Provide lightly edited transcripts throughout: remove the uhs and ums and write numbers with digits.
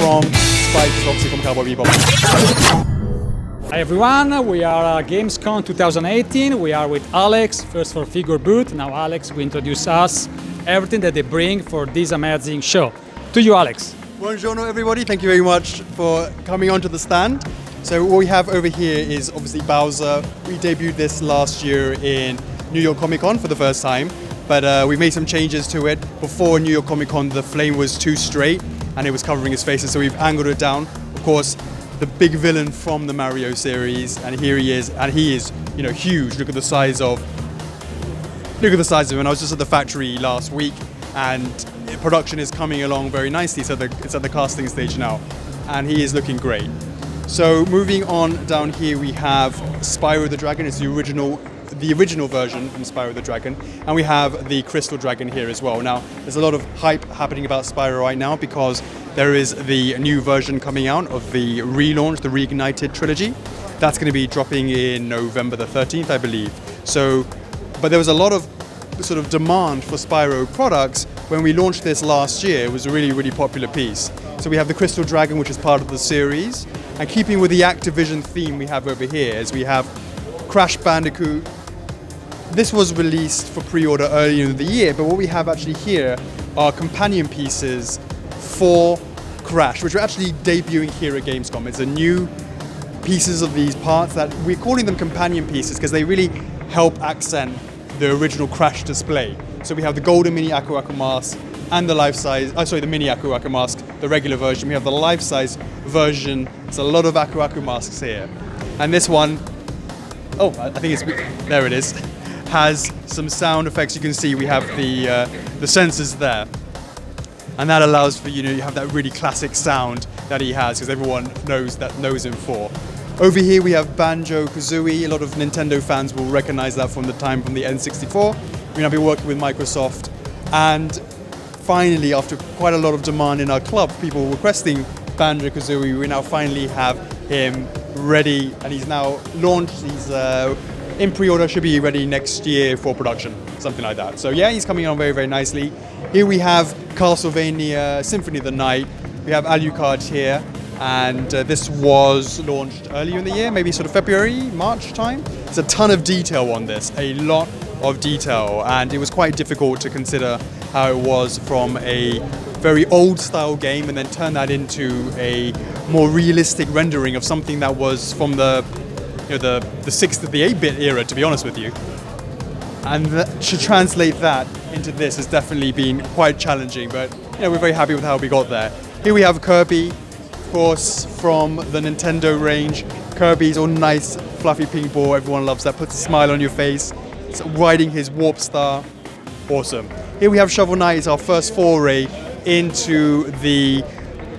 from Spyro, obviously from Cowboy Bebop. Hi everyone, we are Gamescom 2018. We are with Alex, first for Figure Booth. Now Alex will introduce us everything that they bring for this amazing show. To you, Alex. Buongiorno everybody, thank you very much for coming onto the stand. So what we have over here is obviously Bowser. We debuted this last year in New York Comic Con for the first time, but we made some changes to it. Before New York Comic Con, the flame was too straight and it was covering his face, so we've angled it down. Of course, the big villain from the Mario series, and here he is, and he is, you know, huge. Look at the size of him. And I was just at the factory last week, and production is coming along very nicely. So it's at the casting stage now, and he is looking great. So moving on down here, we have Spyro the Dragon. It's the original version from Spyro the Dragon, and we have the Crystal Dragon here as well. Now, there's a lot of hype happening about Spyro right now because there is the new version coming out of the relaunch, the Reignited trilogy. That's going to be dropping in November the 13th, I believe. So, but there was a lot of sort of demand for Spyro products when we launched this last year. It was a really, really popular piece. So we have the Crystal Dragon, which is part of the series, and keeping with the Activision theme we have over here, as we have Crash Bandicoot. This was released for pre-order earlier in the year, but what we have actually here are companion pieces for Crash, which are actually debuting here at Gamescom. It's a new pieces of these parts that we're calling them companion pieces because they really help accent the original Crash display. So we have the golden mini Aku Aku mask and the life-size, the mini Aku Aku mask, the regular version. We have the life-size version. There's a lot of Aku Aku masks here. And this one, I think it's, there it is, has some sound effects. You can see we have the sensors there. And that allows for, you have that really classic sound that he has, because everyone knows him for. Over here we have Banjo-Kazooie. A lot of Nintendo fans will recognize that from the N64. We're now be working with Microsoft. And finally, after quite a lot of demand in our club, people requesting Banjo-Kazooie, we now finally have him ready, and he's now launched. He's in pre-order, should be ready next year for production, something like that. So yeah, he's coming on very, very nicely. Here we have Castlevania Symphony of the Night. We have Alucard here, and this was launched earlier in the year, maybe sort of February, March time. There's a ton of detail on this, a lot of detail, and it was quite difficult to consider how it was from a very old style game and then turn that into a more realistic rendering of something that was from the 6th to the 8-bit era, to be honest with you. And to translate that into this has definitely been quite challenging, but we're very happy with how we got there. Here we have Kirby, of course, from the Nintendo range. Kirby's all nice, fluffy pink ball. Everyone loves that, puts a smile on your face. It's riding his Warp Star. Awesome. Here we have Shovel Knight. It's our first foray into the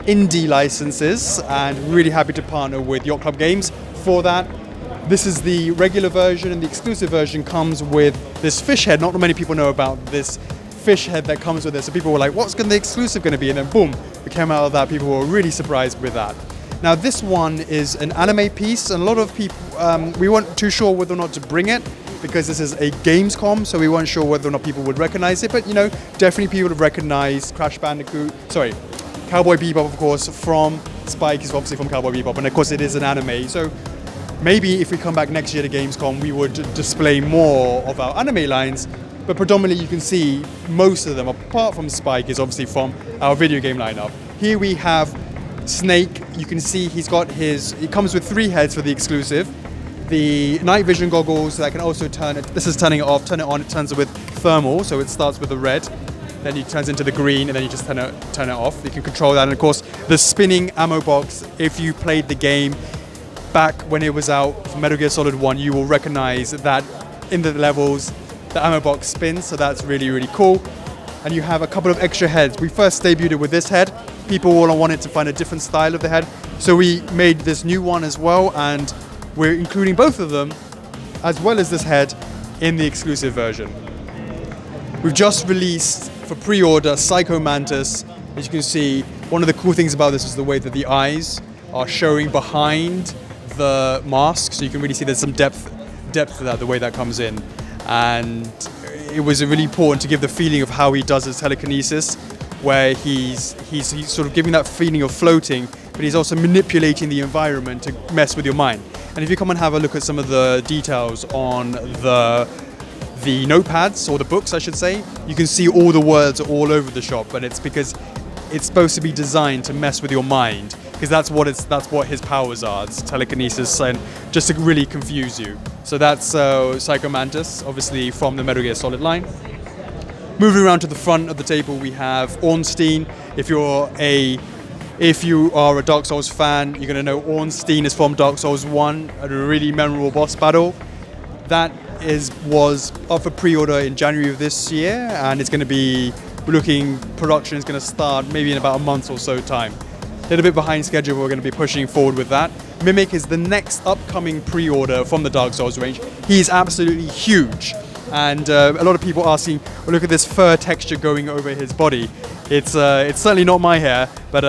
indie licenses, and really happy to partner with Yacht Club Games for that. This is the regular version, and the exclusive version comes with this fish head. Not many people know about this fish head that comes with it. So people were like, what's the exclusive going to be? And then boom, it came out of that. People were really surprised with that. Now this one is an anime piece, and a lot of people, we weren't too sure whether or not to bring it because this is a Gamescom, so we weren't sure whether or not people would recognize it. But definitely people would recognize Cowboy Bebop, of course, from Spike is obviously from Cowboy Bebop, and of course it is an anime. So maybe if we come back next year to Gamescom, we would display more of our anime lines, but predominantly you can see most of them, apart from Spike, is obviously from our video game lineup. Here we have Snake. You can see it comes with 3 heads for the exclusive. The night vision goggles that can also this is turning it off, turn it on, it turns it with thermal, so it starts with the red, then it turns into the green, and then you just turn it off. You can control that, and of course, the spinning ammo box, if you played the game back when it was out for Metal Gear Solid 1, you will recognize that in the levels, the ammo box spins, so that's really, really cool. And you have a couple of extra heads. We first debuted it with this head. People all wanted to find a different style of the head, so we made this new one as well, and we're including both of them, as well as this head, in the exclusive version. We've just released, for pre-order, Psycho Mantis. As you can see, one of the cool things about this is the way that the eyes are showing behind the mask, so you can really see there's some depth to that, the way that comes in. And it was really important to give the feeling of how he does his telekinesis where he's sort of giving that feeling of floating, but he's also manipulating the environment to mess with your mind. And if you come and have a look at some of the details on the notepads, or the books I should say, you can see all the words are all over the shop, but it's because it's supposed to be designed to mess with your mind, because that's what his powers are. It's telekinesis, and just to really confuse you. So that's Psycho Mantis, obviously from the Metal Gear Solid line. Moving around to the front of the table, we have Ornstein. If you are a Dark Souls fan, you're going to know Ornstein is from Dark Souls 1, a really memorable boss battle. That was up for pre-order in January of this year, and it's going to be production is going to start maybe in about a month or so time. A little bit behind schedule, we're going to be pushing forward with that. Mimic is the next upcoming pre-order from the Dark Souls range. He's absolutely huge, and a lot of people asking, well, look at this fur texture going over his body. It's certainly not my hair, but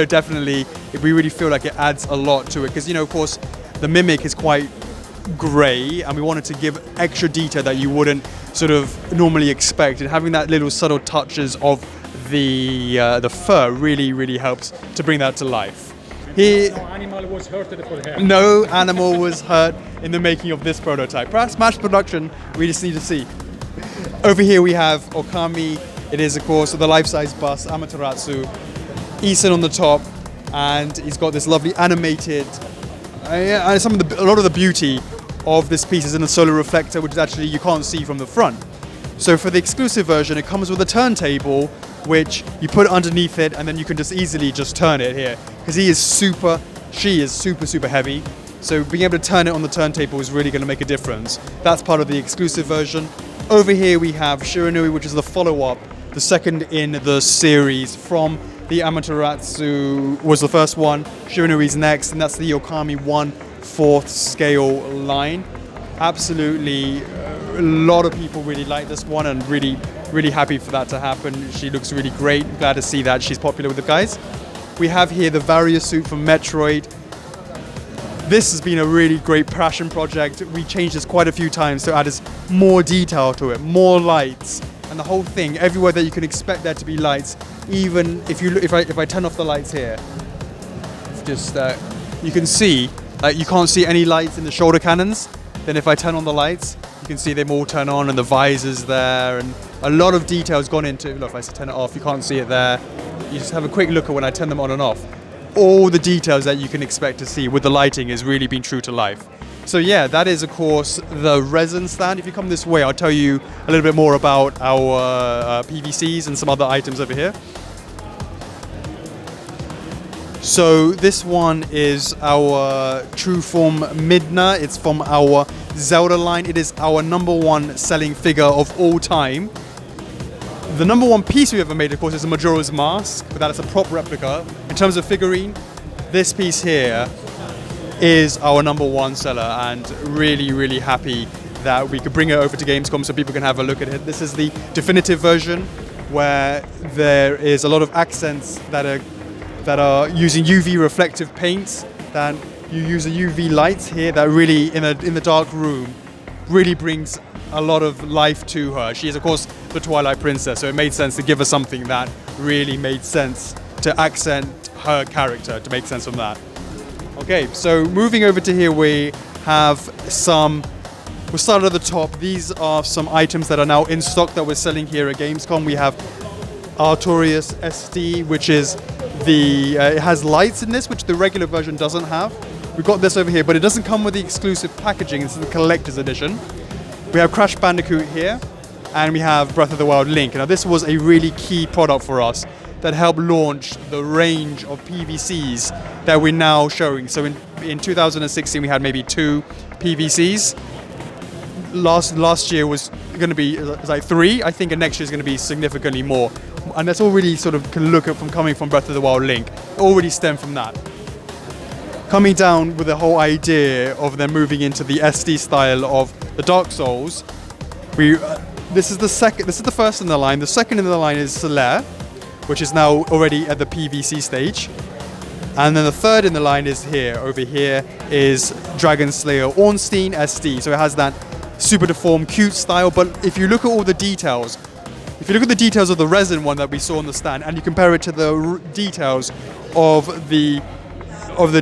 definitely we really feel like it adds a lot to it, because of course the Mimic is quite grey, and we wanted to give extra detail that you wouldn't sort of normally expect, and having that little subtle touches of the fur really helps to bring that to life. No animal was hurted for hair. No animal was hurt in the making of this prototype. Perhaps mass production, we just need to see. Over here we have Okami. It is of course the life-size bust, Amaterasu. Isan on the top, and he's got this lovely animated. A lot of the beauty of this piece is in the solar reflector, which is actually you can't see from the front. So for the exclusive version, it comes with a turntable, which you put underneath it, and then you can just easily turn it here, because she is super heavy. So being able to turn it on the turntable is really going to make a difference. That's part of the exclusive version. Over here we have Shiranui, which is the follow-up, the second in the series from the Amaterasu was the first one, Shiranui's next, and that's the Okami 1/4 scale line. Absolutely, a lot of people really like this one, and really happy for that to happen. She looks really great. Glad to see that she's popular with the guys. We have here the Varia suit from Metroid. This has been a really great passion project. We changed this quite a few times to add more detail to it, more lights, and the whole thing, everywhere that you can expect there to be lights. Even if I turn off the lights here, you can see you can't see any lights in the shoulder cannons. Then if I turn on the lights, you can see them all turn on, and the visors there, and a lot of detail's gone into it. Look, if I turn it off, you can't see it there. You just have a quick look at when I turn them on and off. All the details that you can expect to see with the lighting has really been true to life. So yeah, that is of course the resin stand. If you come this way, I'll tell you a little bit more about our PVCs and some other items over here. So this one is our True Form Midna. It's from our Zelda line. It is our #1 selling figure of all time. The #1 piece we ever made, of course, is a Majora's Mask, but that is a prop replica. In terms of figurine, this piece here is our #1 seller, and really happy that we could bring it over to Gamescom so people can have a look at it. This is the definitive version, where there is a lot of accents that are using UV reflective paints. Then you use a UV light here that really, in the dark room, really brings a lot of life to her. She is, of course, the Twilight Princess, so it made sense to give her something that really made sense to accent her character, to make sense from that. Okay, so moving over to here, we have we'll start at the top. These are some items that are now in stock that we're selling here at Gamescom. We have Artorias SD, which is it has lights in this, which the regular version doesn't have. We've got this over here, but it doesn't come with the exclusive packaging. It's the collector's edition. We have Crash Bandicoot here, and we have Breath of the Wild Link. Now this was a really key product for us that helped launch the range of PVCs that we're now showing. So in 2016 we had maybe 2 PVCs. Last year was going to be like 3, I think, and next year is going to be significantly more. And that's all really sort of can look at coming from Breath of the Wild Link. It already stemmed from that. Coming down with the whole idea of them moving into the SD style of the Dark Souls, this is the first in the line. The second in the line is Solaire, which is now already at the PVC stage. And then the third in the line is over here is Dragon Slayer Ornstein SD. So it has that super deformed, cute style, but if you look at all the details, if you look at the details of the resin one that we saw on the stand and you compare it to the details of the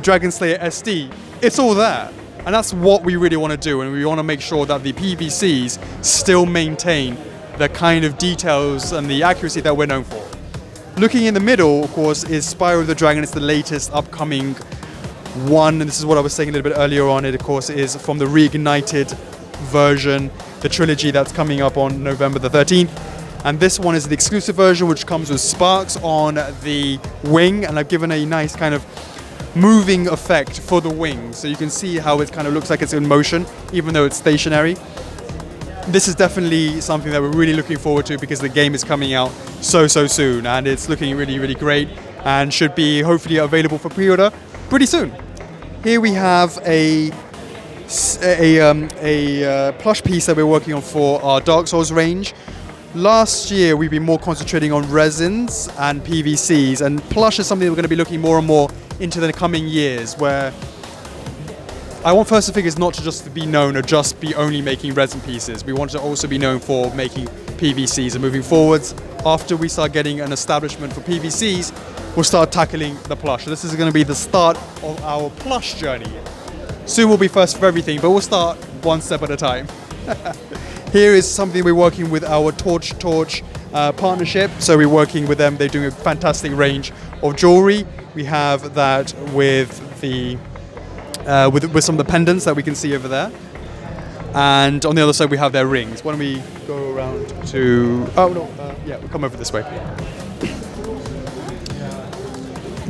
Dragon Slayer SD, it's all there. And that's what we really want to do, and we want to make sure that the PVCs still maintain the kind of details and the accuracy that we're known for. Looking in the middle, of course, is Spyro the Dragon. It's the latest upcoming one, and this is what I was saying a little bit earlier on. It, of course, is from the reignited version, the trilogy that's coming up on November the 13th. And this one is the exclusive version, which comes with sparks on the wing, and I've given a nice kind of moving effect for the wings, so you can see how it kind of looks like it's in motion, even though it's stationary. This is definitely something that we're really looking forward to because the game is coming out so soon, and it's looking really great and should be hopefully available for pre-order pretty soon. Here we have a plush piece that we're working on for our Dark Souls range. Last year we've been more concentrating on resins and PVCs, and plush is something that we're going to be looking more and more into the coming years, where I want First Figures not to just be known or just be only making resin pieces. We want to also be known for making PVCs, and moving forwards, after we start getting an establishment for PVCs, we'll start tackling the plush. So this is going to be the start of our plush journey. Soon will be first for everything, but we'll start one step at a time. Here is something we're working with our Torch partnership. So we're working with them. They're doing a fantastic range of jewelry. We have that with the with some of the pendants that we can see over there. And on the other side we have their rings. Why don't we go around to... yeah, we'll come over this way.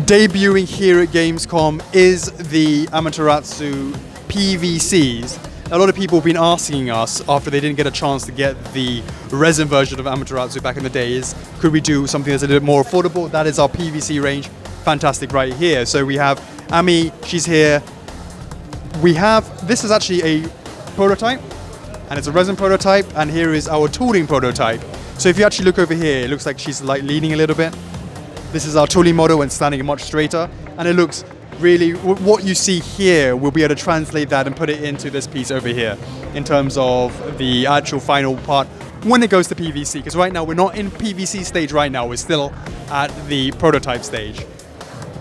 Debuting here at Gamescom is the Amaterasu Pvcs. A lot of people have been asking us, after they didn't get a chance to get the resin version of Amaterasu back in the days, could we do something that's a little bit more affordable? That is our PVC range. Fantastic right here. So we have Ami, she's here. This is actually a prototype, and it's a resin prototype, and here is our tooling prototype. So if you actually look over here, it looks like she's like leaning a little bit. This is our tooling model and standing much straighter, and it looks really, what you see here, we'll be able to translate that and put it into this piece over here in terms of the actual final part when it goes to PVC, because right now we're not in PVC stage right now, we're still at the prototype stage.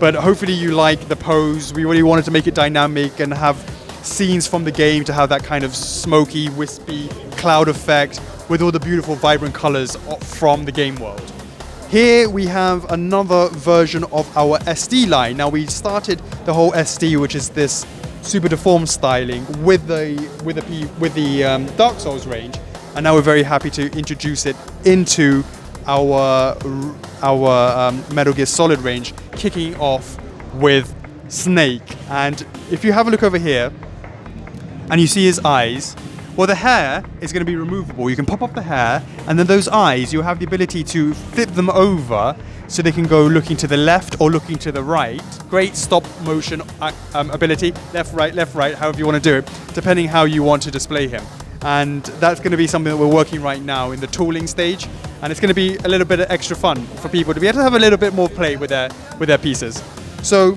But hopefully you like the pose. We really wanted to make it dynamic and have scenes from the game to have that kind of smoky, wispy cloud effect with all the beautiful vibrant colors from the game world. Here we have another version of our SD line. Now we started the whole SD, which is this super deformed styling, with the Dark Souls range, and now we're very happy to introduce it into our Metal Gear Solid range, kicking off with Snake. And if you have a look over here, and you see his eyes, well, the hair is going to be removable. You can pop off the hair, and then those eyes, you have the ability to flip them over so they can go looking to the left or looking to the right. Great stop motion ability, left, right, however you want to do it, depending how you want to display him. And that's going to be something that we're working right now in the tooling stage, and it's going to be a little bit of extra fun for people to be able to have a little bit more play with their pieces. So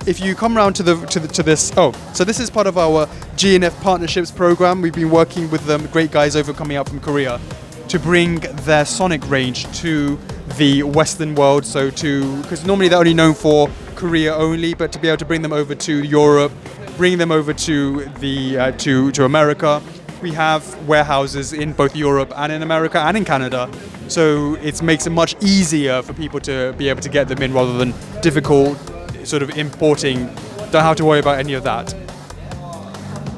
if you come around to this, so this is part of our GNF partnerships program. We've been working with them, great guys over coming out from Korea, to bring their Sonic range to the Western world. So because normally they're only known for Korea only, but to be able to bring them over to Europe, bring them over to the to America. We have warehouses in both Europe and in America and in Canada, so it makes it much easier for people to be able to get them in rather than difficult sort of importing. Don't have to worry about any of that.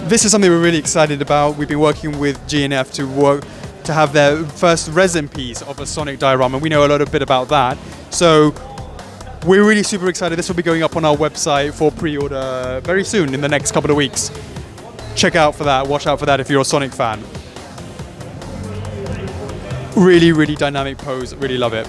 This is something we're really excited about. We've been working with GNF to have their first resin piece of a Sonic diorama. We know a little bit about that, so we're really super excited. This will be going up on our website for pre-order very soon, in the next couple of weeks. Check out for that, watch out for that if you're a Sonic fan. Really dynamic pose, really love it.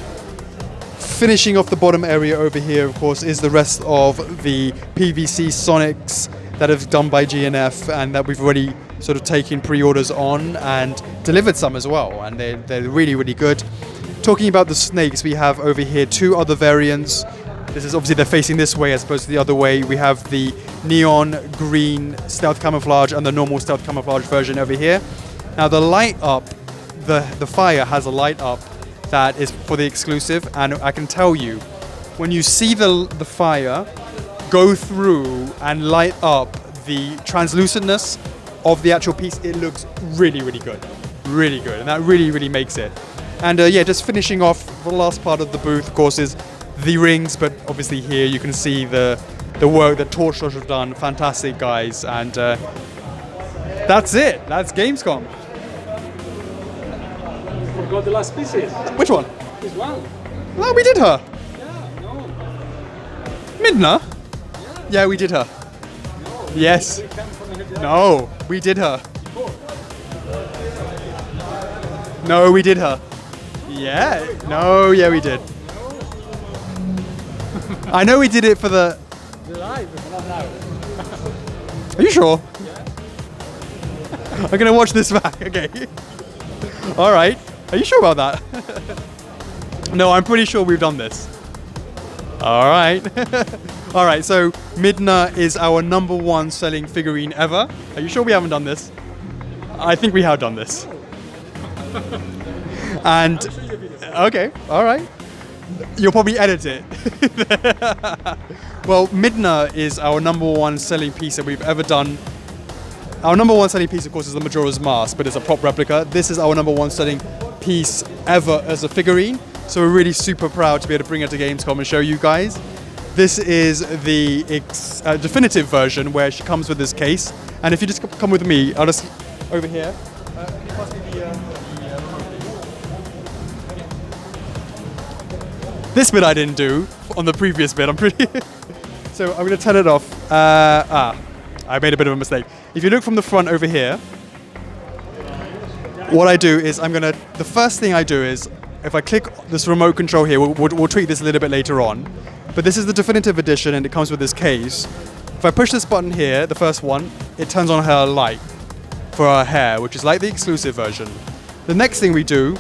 Finishing off the bottom area over here, of course, is the rest of the PVC Sonics that have done by GNF and that we've already sort of taken pre-orders on and delivered some as well, and they're really good. Talking about the Snakes, we have over here two other variants. This is obviously they're facing this way as opposed to the other way. We have the neon green stealth camouflage and the normal stealth camouflage version over here. Now the light up, the fire has a light up that is for the exclusive, and I can tell you, when you see the fire go through and light up the translucentness of the actual piece, it looks really, really good. Really good, and that really, really makes it. And yeah, just finishing off the last part of the booth, of course, is the rings, but obviously here you can see the work that Torchrush have done. Fantastic guys, and that's it. That's Gamescom. Forgot the last pieces. Which one? This one. Oh, we did her. Yeah, no. Midna? Yeah, we did her. No. Yes. No, we did her. No, we did her. Yeah. No, yeah, we did. I know we did it for the live, but not now. Are you sure? Yeah. I'm gonna watch this back. Okay. All right. Are you sure about that? No, I'm pretty sure we've done this. All right. All right. So Midna is our #1 selling figurine ever. Are you sure we haven't done this? I think we have done this. And okay. All right. You'll probably edit it. Well, Midna is our #1 selling piece that we've ever done. Our #1 selling piece, of course, is the Majora's Mask, but it's a prop replica. This is our #1 selling piece ever as a figurine. So we're really super proud to be able to bring it to Gamescom and show you guys. This is the definitive version where she comes with this case. And if you just come with me, I'll just over here. Can you pass me the This bit I didn't do on the previous bit, I'm pretty... So I'm going to turn it off. I made a bit of a mistake. If you look from the front over here, what I do is the first thing I do is, if I click this remote control here, we'll tweak this a little bit later on, but this is the definitive edition and it comes with this case. If I push this button here, the first one, it turns on her light for her hair, which is like the exclusive version. The next thing we do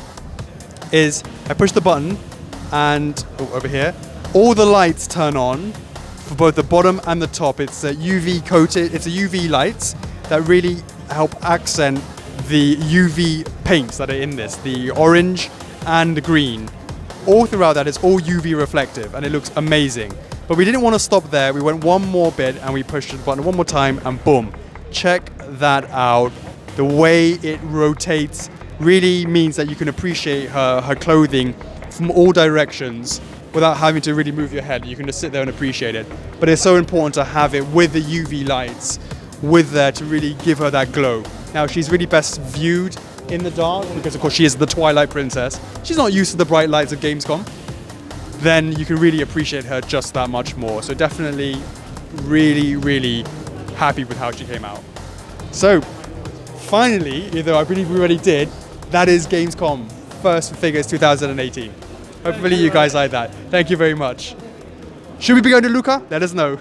is I push the button and over here, all the lights turn on for both the bottom and the top. It's a UV coated, it's a UV lights that really help accent the UV paints that are in this, the orange and the green. All throughout that, it's all UV reflective and it looks amazing. But we didn't want to stop there. We went one more bit and we pushed the button one more time and boom. Check that out. The way it rotates really means that you can appreciate her clothing from all directions without having to really move your head. You can just sit there and appreciate it. But it's so important to have it with the UV lights with there to really give her that glow. Now she's really best viewed in the dark because of course she is the Twilight Princess. She's not used to the bright lights of Gamescom. Then you can really appreciate her just that much more. So definitely really, really happy with how she came out. So finally, although I believe we already did, that is Gamescom First Figures 2018. Hopefully you guys like that. Thank you very much. Should we be going to Luca? Let us know.